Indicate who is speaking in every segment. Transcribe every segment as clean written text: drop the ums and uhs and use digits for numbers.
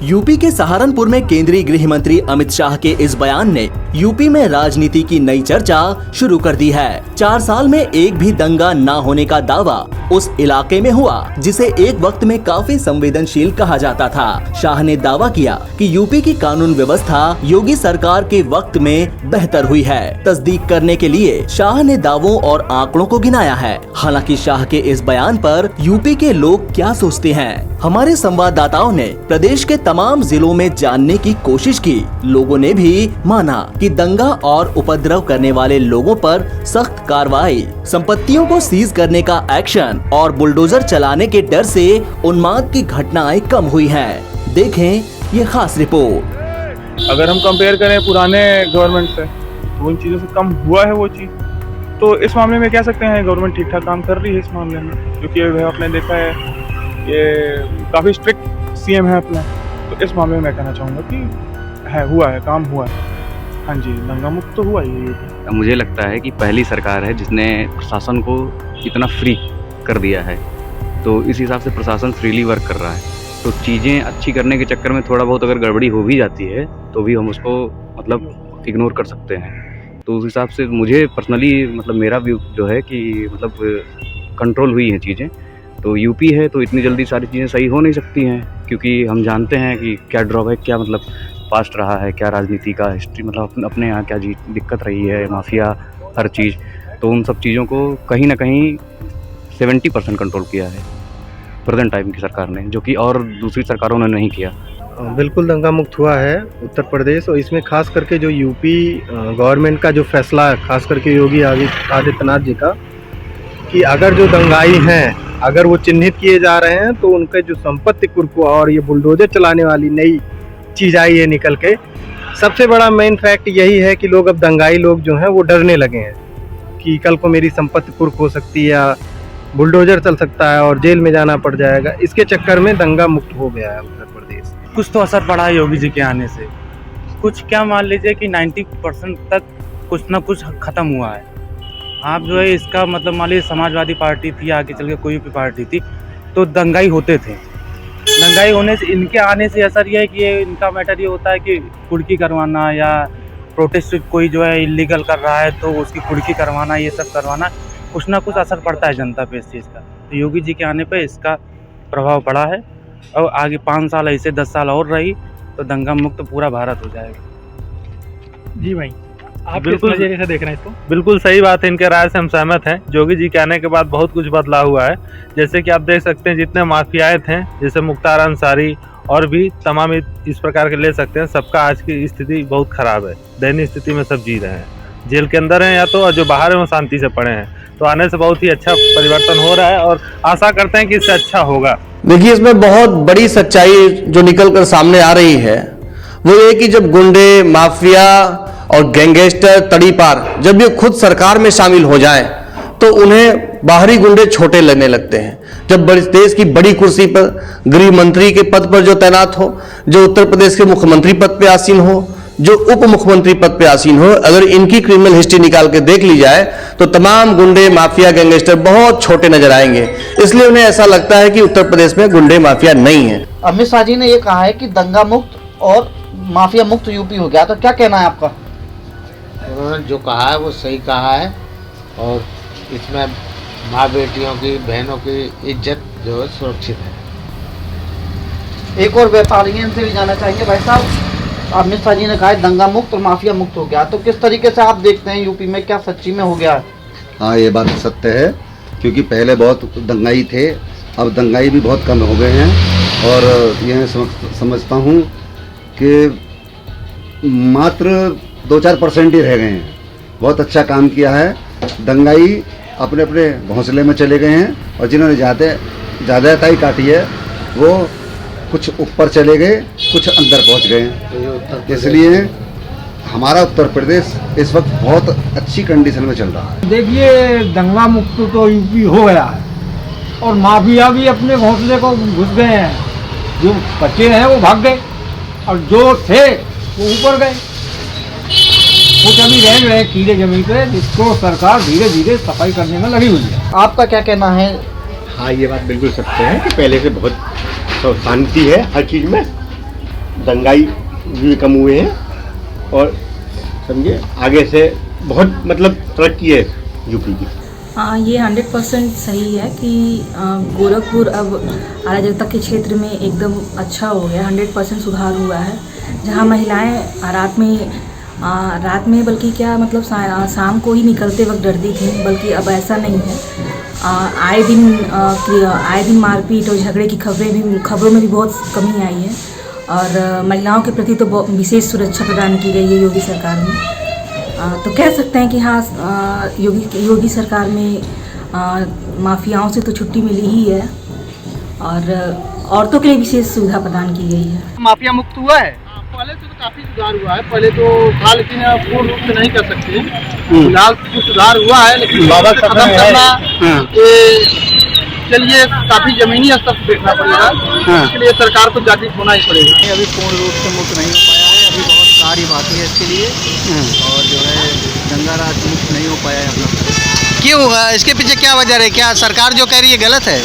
Speaker 1: UP के सहारनपुर में केंद्रीय गृह मंत्री अमित शाह के इस बयान ने यूपी में राजनीति की नई चर्चा शुरू कर दी है। 4 साल में एक भी दंगा ना होने का दावा उस इलाके में हुआ जिसे एक वक्त में काफी संवेदनशील कहा जाता था। शाह ने दावा किया कि यूपी की कानून व्यवस्था योगी सरकार के वक्त में बेहतर हुई है। तस्दीक करने के लिए शाह ने दावों और आंकड़ों को गिनाया है। हालांकि शाह के इस बयान पर यूपी के लोग क्या सोचते हैं, हमारे संवाददाताओं ने प्रदेश के तमाम जिलों में जानने की कोशिश की। लोगों ने भी माना कि दंगा और उपद्रव करने वाले लोगों पर सख्त कार्रवाई, संपत्तियों को सीज करने का एक्शन और बुलडोजर चलाने के डर से उन्माद की घटनाएं कम हुई हैं। देखें ये खास रिपोर्ट।
Speaker 2: अगर हम कंपेयर करें पुराने गवर्नमेंट से तो उन चीज़ों से कम हुआ है वो चीज़, तो इस मामले में कह सकते हैं गवर्नमेंट ठीक ठाक काम कर रही है इस मामले में। क्योंकि आपने देखा है ये काफ़ी स्ट्रिक्ट सीएम है अपना, तो इस मामले में मैं कहना चाहूँगा कि हुआ है, काम हुआ है। हाँ जी, दंगा मुक्त तो हुआ ही है।
Speaker 3: मुझे लगता है कि पहली सरकार है जिसने प्रशासन को इतना फ्री कर दिया है, तो इस हिसाब से प्रशासन फ्रीली वर्क कर रहा है। तो चीज़ें अच्छी करने के चक्कर में थोड़ा बहुत अगर गड़बड़ी हो भी जाती है तो भी हम उसको मतलब इग्नोर कर सकते हैं। तो उस हिसाब से मुझे पर्सनली मतलब मेरा व्यू जो है कि मतलब कंट्रोल हुई हैं चीज़ें। तो यूपी है तो इतनी जल्दी सारी चीज़ें सही हो नहीं सकती हैं, क्योंकि हम जानते हैं कि क्या ड्रॉबैक, क्या मतलब पास्ट रहा है, क्या राजनीति का हिस्ट्री, मतलब अपने यहाँ क्या दिक्कत रही है, माफिया, हर चीज़। तो उन सब चीज़ों को कहीं ना कहीं 70% कंट्रोल किया है प्रेजेंट टाइम की सरकार ने, जो कि और दूसरी सरकारों ने नहीं किया।
Speaker 4: बिल्कुल दंगा मुक्त हुआ है उत्तर प्रदेश, और इसमें खास करके जो यूपी गवर्नमेंट का जो फैसला है, खास करके योगी आदित्यनाथ जी का, कि अगर जो दंगाई हैं अगर वो चिन्हित किए जा रहे हैं तो उनके जो संपत्ति कुर्क और ये बुलडोजर चलाने वाली नई चीज़ आई है निकल के, सबसे बड़ा मेन फैक्ट यही है कि लोग अब दंगाई लोग जो हैं वो डरने लगे हैं कि कल को मेरी संपत्ति कुर्क हो सकती है या बुलडोजर चल सकता है और जेल में जाना पड़ जाएगा। इसके चक्कर में दंगा मुक्त हो गया है उत्तर प्रदेश।
Speaker 5: कुछ तो असर पड़ा है योगी जी के आने से, कुछ क्या मान लीजिए कि 90% तक कुछ ना कुछ खत्म हुआ है। आप जो है इसका मतलब मान लीजिए समाजवादी पार्टी थी, आगे चल के कोई भी पार्टी थी, तो दंगाई होते थे। दंगाई होने से इनके आने से असर ये है कि ये इनका मैटर ये होता है कि कुर्की करवाना या प्रोटेस्ट कोई जो है इलीगल कर रहा है तो उसकी कुर्की करवाना, ये सब करवाना, कुछ ना कुछ असर पड़ता है जनता पे इस चीज़ का। तो योगी जी के आने पे इसका प्रभाव पड़ा है, और आगे 5 साल ऐसे 10 साल और रही तो दंगा मुक्त पूरा भारत हो जाएगा।
Speaker 6: जी भाई, आप
Speaker 5: बिल्कुल
Speaker 6: नजरिए से देख रहे हैं इसको?
Speaker 5: बिल्कुल सही बात है, इनके राय से हम सहमत हैं। योगी जी के आने के बाद बहुत कुछ बदलाव हुआ है। जैसे कि आप देख सकते हैं जितने माफियाए थे, जैसे मुख्तार अंसारी और भी तमाम इस प्रकार के ले सकते हैं, सबका आज की स्थिति बहुत खराब है। दयनीय स्थिति में सब जी रहे हैं, जेल के अंदर हैं या तो, और जो बाहर हैं वो शांति से पड़े हैं। तो आने से बहुत ही अच्छा परिवर्तन हो रहा है और आशा करते हैं कि इससे अच्छा होगा।
Speaker 7: देखिए, इसमें बहुत बड़ी सच्चाई जो निकल कर सामने आ रही है वो ये कि जब गुंडे, माफिया और गैंगस्टर, तड़ीपार जब ये खुद सरकार में शामिल हो जाएं तो उन्हें बाहरी गुंडे छोटे लगने लगते हैं। जब देश की बड़ी कुर्सी पर गृह मंत्री के पद पर जो तैनात हो, जो उत्तर प्रदेश के मुख्यमंत्री पद पे आसीन हो, जो उप मुख्यमंत्री पद पे आसीन हो, अगर इनकी क्रिमिनल हिस्ट्री निकाल के देख ली जाए तो तमाम गुंडे, माफिया, गैंगस्टर बहुत छोटे नजर आएंगे। इसलिए उन्हें ऐसा लगता है कि उत्तर प्रदेश में गुंडे, माफिया नहीं है।
Speaker 8: अमित शाह जी ने ये कहा है कि दंगा मुक्त और माफिया मुक्त यूपी हो गया, तो क्या कहना है आपका?
Speaker 9: उन्होंने जो कहा है वो सही कहा है, और इसमें माँ बेटियों की, बहनों की इज्जत जो है सुरक्षित है।
Speaker 8: एक और व्यापारी हैं, इनसे भी जाना चाहेंगे। भाई साहब, अमित शाह जी ने कहा है दंगा मुक्त और माफिया मुक्त हो गया, तो किस तरीके से आप देखते हैं यूपी में, क्या सच्ची में हो गया है?
Speaker 10: हाँ, ये बात सत्य है, क्योंकि पहले बहुत दंगाई थे, अब दंगाई भी बहुत कम हो गए हैं। और यह समझता हूँ कि मात्र 2-4% ही रह गए हैं। बहुत अच्छा काम किया है। दंगाई अपने अपने घोंसले में चले गए हैं, और जिन्होंने ज़्यादा ताई काटी है वो कुछ ऊपर चले गए, कुछ अंदर पहुंच गए। इसलिए हमारा उत्तर प्रदेश इस वक्त बहुत अच्छी कंडीशन में चल रहा है।
Speaker 6: देखिए, दंगा मुक्त तो यूपी हो गया है और माफिया भी अपने घोंसले को घुस गए हैं। जो बचे हैं वो भाग गए और जो थे वो ऊपर गए। कुछ अभी रह गए कीड़े जमीन पे, जिसको सरकार धीरे धीरे सफाई करने में लगी हुई है।
Speaker 8: आपका क्या कहना है?
Speaker 4: हाँ, ये बात बिल्कुल सत्य है कि पहले से बहुत शांति है हर चीज़ में, दंगाई भी कम हुए हैं और समझिए आगे से बहुत मतलब तरक्की है यूपी की।
Speaker 11: ये 100% सही है कि गोरखपुर अब आला जनता के क्षेत्र में एकदम अच्छा हो गया, 100% सुधार हुआ है। जहाँ महिलाएं रात में बल्कि क्या मतलब शाम को ही निकलते वक्त डरती थी, बल्कि अब ऐसा नहीं है। आए दिन मारपीट और झगड़े की खबरों में भी बहुत कमी आई है और महिलाओं के प्रति तो विशेष सुरक्षा प्रदान की गई है योगी सरकार में। तो कह सकते हैं कि हाँ, योगी सरकार में माफियाओं से तो छुट्टी मिली ही है और औरतों के लिए विशेष सुविधा प्रदान की गई है।
Speaker 8: माफिया मुक्त हुआ है? पहले से तो काफी सुधार हुआ है, पहले तो था लेकिन पूर्ण रूप से नहीं कर सकते। फिलहाल कुछ सुधार हुआ है लेकिन खत्म करना चलिए काफी जमीनी स्तर पर देखना पड़ेगा। इसके लिए सरकार को जागरूक होना ही पड़ेगा।
Speaker 9: अभी पूर्ण रूप से मुक्त नहीं हो पाया है, अभी बहुत कार्य बाकी है इसके लिए और जो है दंगा राज मुक्त नहीं हो पाया है अपना।
Speaker 8: क्यों? इसके पीछे क्या वजह है? क्या सरकार जो कह रही है गलत है?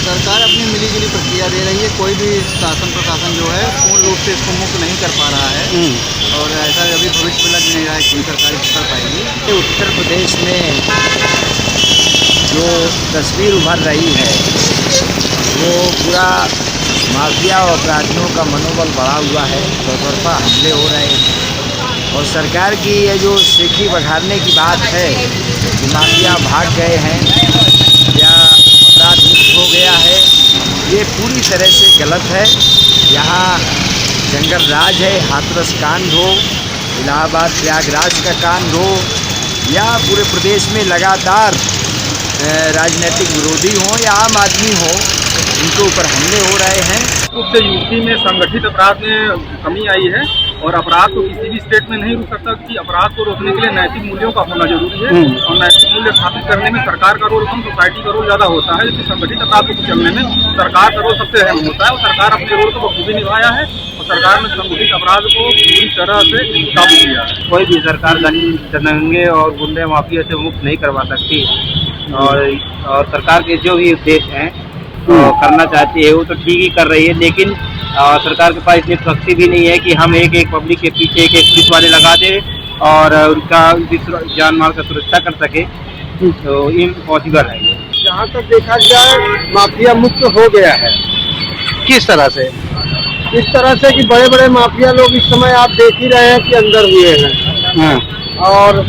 Speaker 9: सरकार अपनी मिलीजुली प्रक्रिया दे रही है, कोई भी शासन प्रशासन जो है पूर्ण रूप से इसको मुक्त नहीं कर पा रहा है और ऐसा अभी भविष्य में लग नहीं रहा है कि सरकार कर पाएगी।
Speaker 12: उत्तर प्रदेश में जो तस्वीर उभर रही है वो पूरा माफिया और अपराधियों का मनोबल बढ़ा हुआ है, चौतरफा हमले हो रहे हैं और सरकार की ये जो सीखी बढ़ाने की बात है कि माफिया भाग गए हैं या अपराध मुक्त हो गया है, ये पूरी तरह से गलत है। यहाँ जंगल राज है, हाथरस कांड हो, इलाहाबाद प्रयागराज का कांड हो या पूरे प्रदेश में लगातार राजनीतिक विरोधी हो या आम आदमी हो, उनके ऊपर हमले हो रहे हैं।
Speaker 2: उससे यूपी में संगठित अपराध में कमी आई है और अपराध तो किसी भी स्टेट में नहीं रुक सकता कि अपराध को रोकने के लिए नैतिक मूल्यों का होना जरूरी है और नैतिक मूल्य स्थापित करने में सरकार का रोल कम, सोसाइटी का रोल ज़्यादा होता है। जबकि संगठित अपराध को चलने में सरकार का रोल सबसे अहम होता है और सरकार अपने रोल को बखूबी निभाया है और सरकार ने संगठित अपराध को पूरी तरह से काबू किया है।
Speaker 5: कोई भी सरकार दंगे और गुंडे माफिया से मुक्त नहीं करवा सकती और सरकार के जो भी उद्देश्य हैं करना चाहती है वो तो ठीक ही कर रही है, लेकिन सरकार के पास इतनी शक्ति भी नहीं है कि हम एक पब्लिक के पीछे एक पुलिस वाले लगा दे और उनका जान माल का सुरक्षा कर सके, तो इम्पॉसिबल है।
Speaker 4: जहाँ तक देखा जाए माफिया मुक्त हो गया है।
Speaker 8: किस तरह से?
Speaker 4: इस तरह से कि बड़े बड़े माफिया लोग इस समय आप देख ही रहे हैं कि अंदर हुए हैं और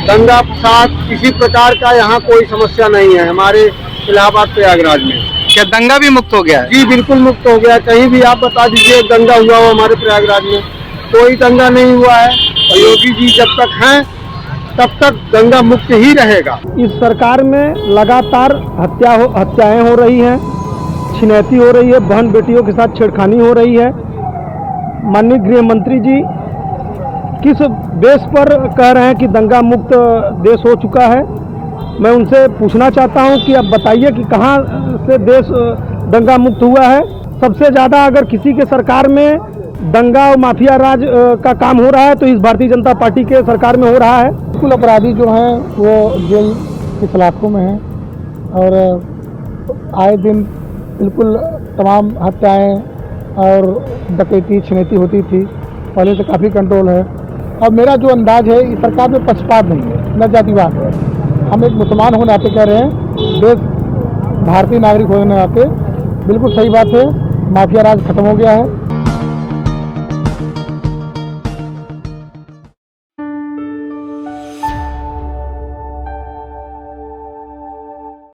Speaker 4: दंगा फसाद किसी प्रकार का यहाँ कोई समस्या नहीं है हमारे इलाहाबाद प्रयागराज में।
Speaker 8: क्या दंगा भी मुक्त हो गया है?
Speaker 4: जी बिल्कुल मुक्त हो गया। कहीं भी आप बता दीजिए दंगा हुआ हो हमारे प्रयागराज में? कोई दंगा नहीं हुआ है और योगी जी जब तक हैं तब तक दंगा मुक्त ही रहेगा। इस सरकार में लगातार हत्याएं हो रही हैं, छिनैती हो रही है, बहन बेटियों के साथ छेड़खानी हो रही है। माननीय गृह मंत्री जी किस बेस पर कह रहे हैं कि दंगा मुक्त देश हो चुका है? मैं उनसे पूछना चाहता हूं कि अब बताइए कि कहां से देश दंगा मुक्त हुआ है? सबसे ज़्यादा अगर किसी के सरकार में दंगा और माफिया राज का काम हो रहा है तो इस भारतीय जनता पार्टी के सरकार में हो रहा है। बिल्कुल अपराधी जो हैं वो जेल की सलाखों में हैं और आए दिन बिल्कुल तमाम हत्याएं और डकैती छिनैती होती थी, पहले से काफ़ी कंट्रोल है। अब मेरा जो अंदाज है इस सरकार में पक्षपात नहीं है, न जातिवाद है। हम एक मुसलमान होने नाते कह रहे हैं, देश भारतीय नागरिक होने नाते बिल्कुल सही बात है, माफिया राज खत्म हो गया है।